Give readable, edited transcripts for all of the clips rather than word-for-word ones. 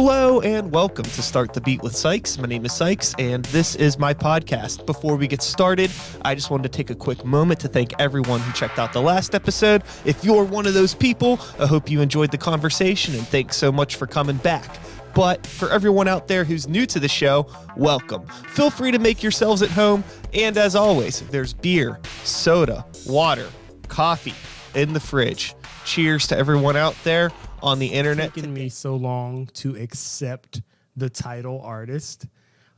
Hello and welcome to Start the Beat with Sykes. My name is Sykes and this is my podcast. Before we get started, I just wanted to take a quick moment to thank everyone who checked out the last episode. If you're one of those people, I hope you enjoyed the conversation and thanks so much for coming back. But for everyone out there who's new to the show, welcome. Feel free to make yourselves at home. And as always, there's beer, soda, water, coffee in the fridge. Cheers to everyone out there on the internet. It's taken me so long to accept the title artist.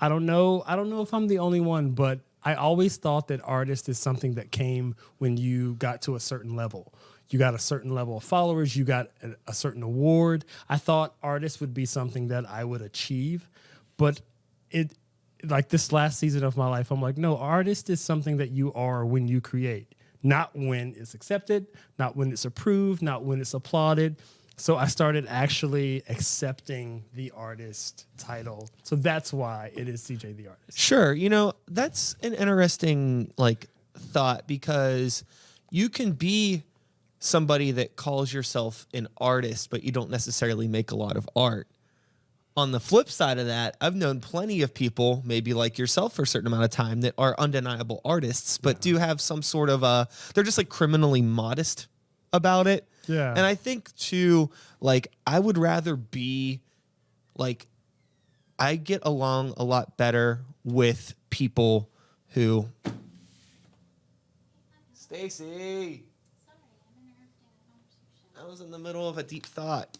I don't know if I'm the only one, but I always thought that artist is something that came when you got to a certain level. You got a certain level of followers, you got a certain award. I thought artist would be something that I would achieve, but like this last season of my life, I'm like, no, artist is something that you are when you create, not when it's accepted, not when it's approved, not when it's applauded. So I started actually accepting the artist title. So that's why it is CJ the Artist. Sure. You know, that's an interesting thought because you can be somebody that calls yourself an artist, but you don't necessarily make a lot of art. On the flip side of that, I've known plenty of people, maybe like yourself for a certain amount of time, that are undeniable artists, but do have some sort of they're just criminally modest about it. Yeah. And I think too, I would rather be I get along a lot better with people who Stacy. Sorry, I'm interrupting a conversation. I was in the middle of a deep thought.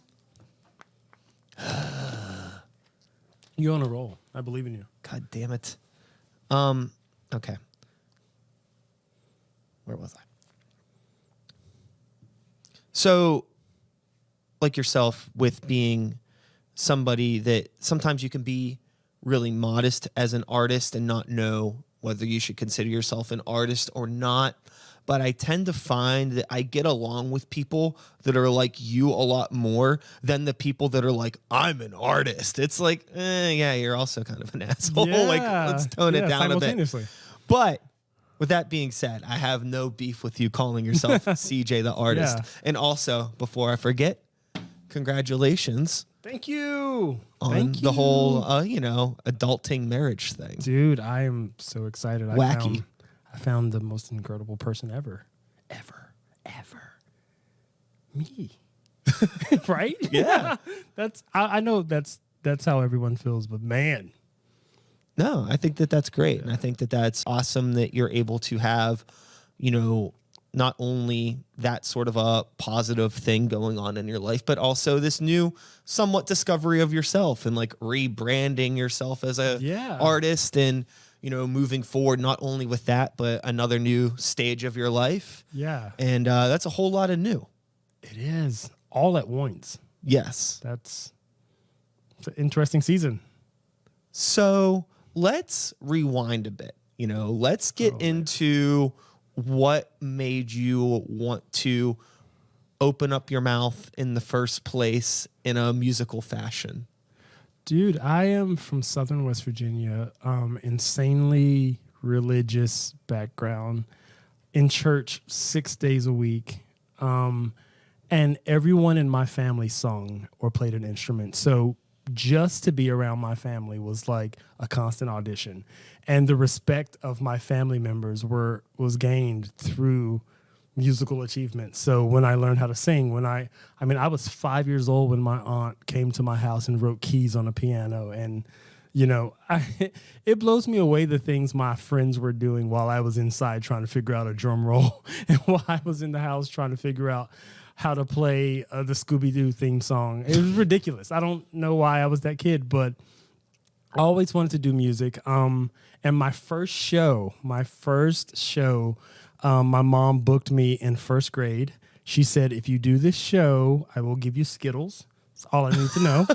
You're on a roll. I believe in you. God damn it. Okay. Where was I? So, like yourself, with being somebody that sometimes you can be really modest as an artist and not know whether you should consider yourself an artist or not. But I tend to find that I get along with people that are like you a lot more than the people that are like, I'm an artist. It's like, yeah, you're also kind of an asshole. Let's tone it down a bit. But with that being said, I have no beef with you calling yourself CJ the Artist. Yeah. And also, before I forget, congratulations Thank you. on the whole, adulting marriage thing. Dude, I am so excited. Wacky. I found the most incredible person ever. Me. Right? Yeah. I know that's how everyone feels, but man. No, I think that that's great. And I think that that's awesome that you're able to have, not only that sort of a positive thing going on in your life, but also this new somewhat discovery of yourself and rebranding yourself as a artist and, moving forward, not only with that, but another new stage of your life. Yeah. And that's a whole lot of new. It is all at once. Yes. It's an interesting season. So let's rewind a bit. Let's get into what made you want to open up your mouth in the first place in a musical fashion. Dude, I am from Southern West Virginia, insanely religious background, in church 6 days a week. And everyone in my family sung or played an instrument. So just to be around my family was like a constant audition. And the respect of my family members was gained through musical achievement. So when I learned how to sing, I was 5 years old when my aunt came to my house and wrote keys on a piano. And, it blows me away the things my friends were doing while I was inside trying to figure out a drum roll and while I was in the house trying to figure out how to play the Scooby-Doo theme song. It was ridiculous. I don't know why I was that kid, but I always wanted to do music. And my first show, my mom booked me in first grade. She said, if you do this show, I will give you Skittles. That's all I need to know.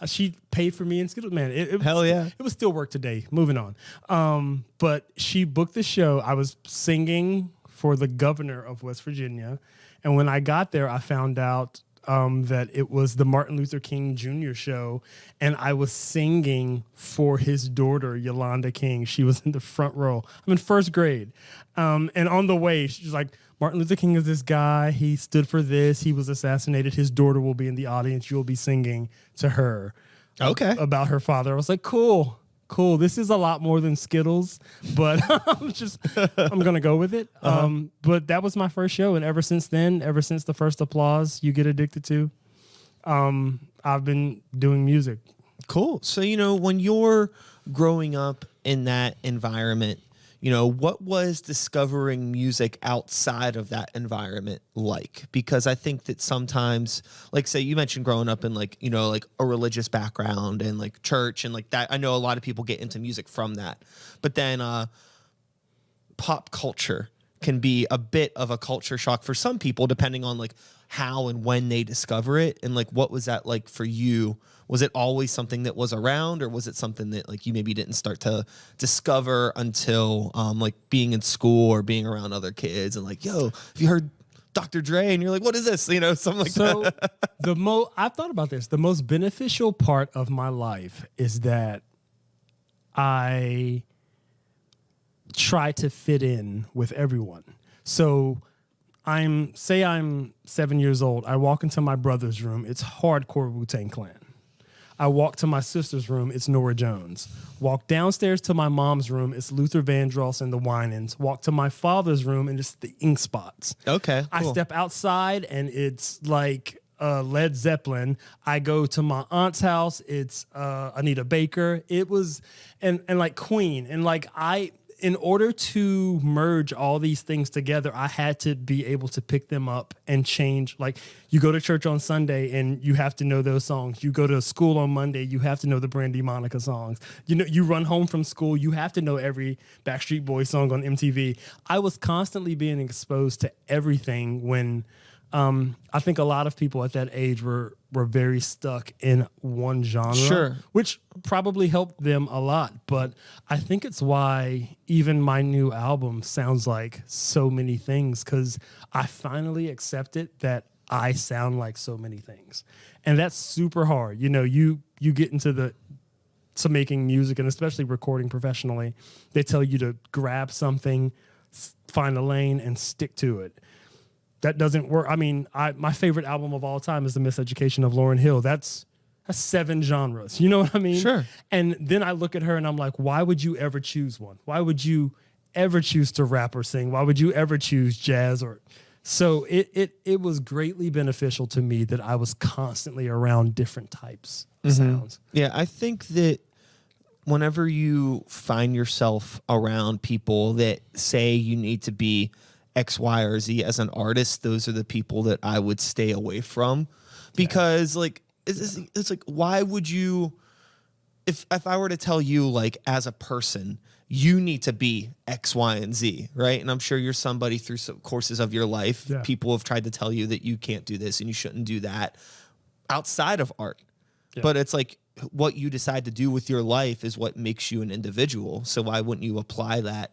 She paid for me in Skittles. Man, Hell yeah. It was still work today. Moving on. But she booked the show. I was singing for the governor of West Virginia. And when I got there, I found out that it was the Martin Luther King Jr. show, and I was singing for his daughter, Yolanda King. She was in the front row. I'm in first grade. And on the way, she's like, Martin Luther King is this guy. He stood for this. He was assassinated. His daughter will be in the audience. You'll be singing to her. Okay. about her father. I was like, cool. This is a lot more than Skittles, but I'm gonna go with it. But that was my first show, and ever since then, ever since the first applause you get addicted to, I've been doing music. Cool. So, when you're growing up in that environment, what was discovering music outside of that environment like? Because I think that sometimes, like, say you mentioned growing up in like a religious background and like church and like that. I know a lot of people get into music from that, but then pop culture can be a bit of a culture shock for some people, depending on like how and when they discover it. And like, what was that like for you? Was it always something that was around, or was it something that like you maybe didn't start to discover until like being in school or being around other kids and like, yo, have you heard Dr. Dre? And you're like, what is this? Something like that. So I've thought about this. The most beneficial part of my life is that I try to fit in with everyone. So I'm 7 years old. I walk into my brother's room. It's hardcore Wu-Tang Clan. I walk to my sister's room. It's Norah Jones. Walk downstairs to my mom's room. It's Luther Vandross and the Winans. Walk to my father's room, and it's the Ink Spots. Okay, I cool. step outside, and it's like Led Zeppelin. I go to my aunt's house. It's Anita Baker. It was and like Queen, and like in order to merge all these things together, I had to be able to pick them up and change. Like, you go to church on Sunday and you have to know those songs. You go to school on Monday, you have to know the Brandy Monica songs. You run home from school, you have to know every Backstreet Boys song on MTV. I was constantly being exposed to everything when I think a lot of people at that age were very stuck in one genre, Sure. which probably helped them a lot. But I think it's why even my new album sounds like so many things, because I finally accepted that I sound like so many things. And that's super hard. You get into making music, and especially recording professionally, they tell you to grab something, find a lane, and stick to it. That doesn't work. I mean, my favorite album of all time is The Miseducation of Lauryn Hill. That's 7 genres. You know what I mean? Sure. And then I look at her and I'm like, why would you ever choose one? Why would you ever choose to rap or sing? Why would you ever choose jazz? So it was greatly beneficial to me that I was constantly around different types of sounds. Yeah, I think that whenever you find yourself around people that say you need to be X, Y, or Z as an artist, those are the people that I would stay away from, because like it's like, why would you, if I were to tell you like as a person you need to be X, Y, and Z, right? And I'm sure you're somebody through some courses of your life, people have tried to tell you that you can't do this and you shouldn't do that outside of art. But it's like, what you decide to do with your life is what makes you an individual. So why wouldn't you apply that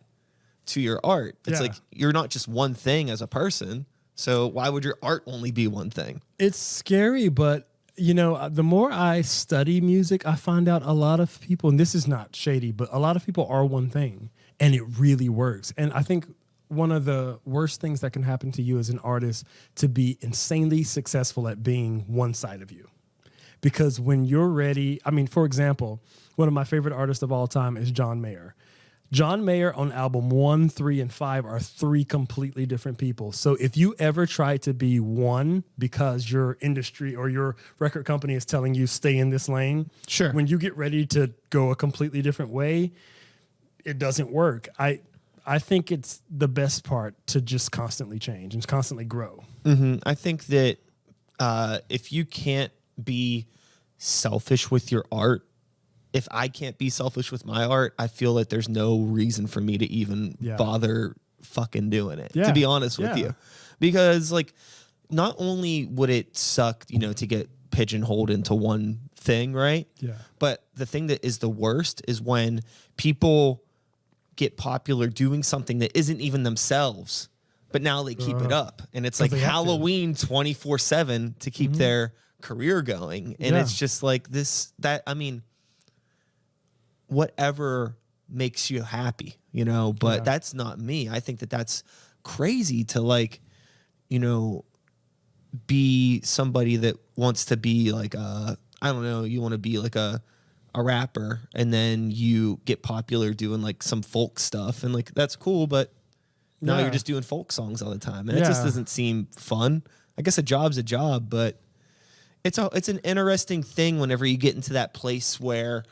to your art? It's like, you're not just one thing as a person. So why would your art only be one thing? It's scary, but the more I study music, I find out a lot of people, and this is not shady, but a lot of people are one thing, and it really works. And I think one of the worst things that can happen to you as an artist to be insanely successful at being one side of you. Because when you're ready, I mean, for example, one of my favorite artists of all time is John Mayer. John Mayer on album 1, 3, and 5 are 3 completely different people. So if you ever try to be one because your industry or your record company is telling you stay in this lane, Sure. when you get ready to go a completely different way, it doesn't work. I think it's the best part to just constantly change and constantly grow. Mm-hmm. I think that if you can't be selfish with your art, if I can't be selfish with my art, I feel like there's no reason for me to even bother fucking doing it, to be honest with you. Because like, not only would it suck, to get pigeonholed into one thing, right? Yeah. But the thing that is the worst is when people get popular doing something that isn't even themselves, but now they keep it up. And it's like Halloween 24/7 to keep their career going. And it's just like whatever makes you happy, but that's not me. I think that that's crazy to like, be somebody that wants to be like I don't know, you want to be like a rapper and then you get popular doing like some folk stuff and like that's cool, but now Yeah. you're just doing folk songs all the time and it just Yeah. doesn't seem fun. I guess a job's a job, but it's an interesting thing whenever you get into that place where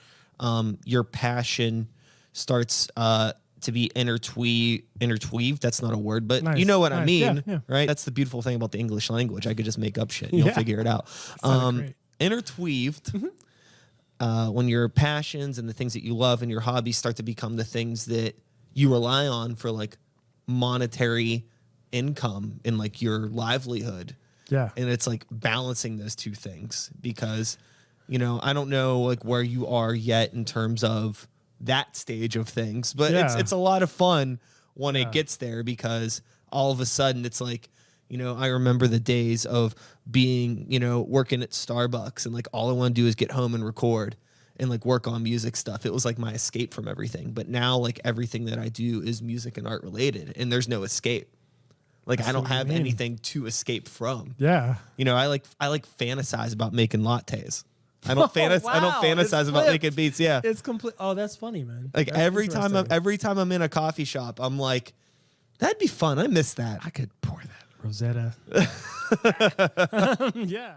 your passion starts to be interweaved. That's not a word, but Nice, you know what I nice. mean, Yeah, yeah. right? That's the beautiful thing about the English language. I could just make up shit and you'll Yeah. figure it out. Sounded great. Interweaved, when your passions and the things that you love and your hobbies start to become the things that you rely on for like monetary income and like your livelihood. Yeah. And it's like balancing those two things because, you know, I don't know like where you are yet in terms of that stage of things, but Yeah. it's a lot of fun when Yeah. it gets there because all of a sudden it's like, you know, I remember the days of being, you know, working at Starbucks and like all I want to do is get home and record and like work on music stuff. It was like my escape from everything. But now like everything that I do is music and art related and there's no escape. Like I don't what I have mean. anything to escape from. Yeah. You know, I like fantasize about making lattes. I don't Oh, I don't wow, it's fantasize about flipped. making beats. Yeah. It's complete. Oh, that's funny, man. Like That's every interesting. time I'm in a coffee shop, I'm like, that'd be fun. I miss that. I could pour that Rosetta. Yeah.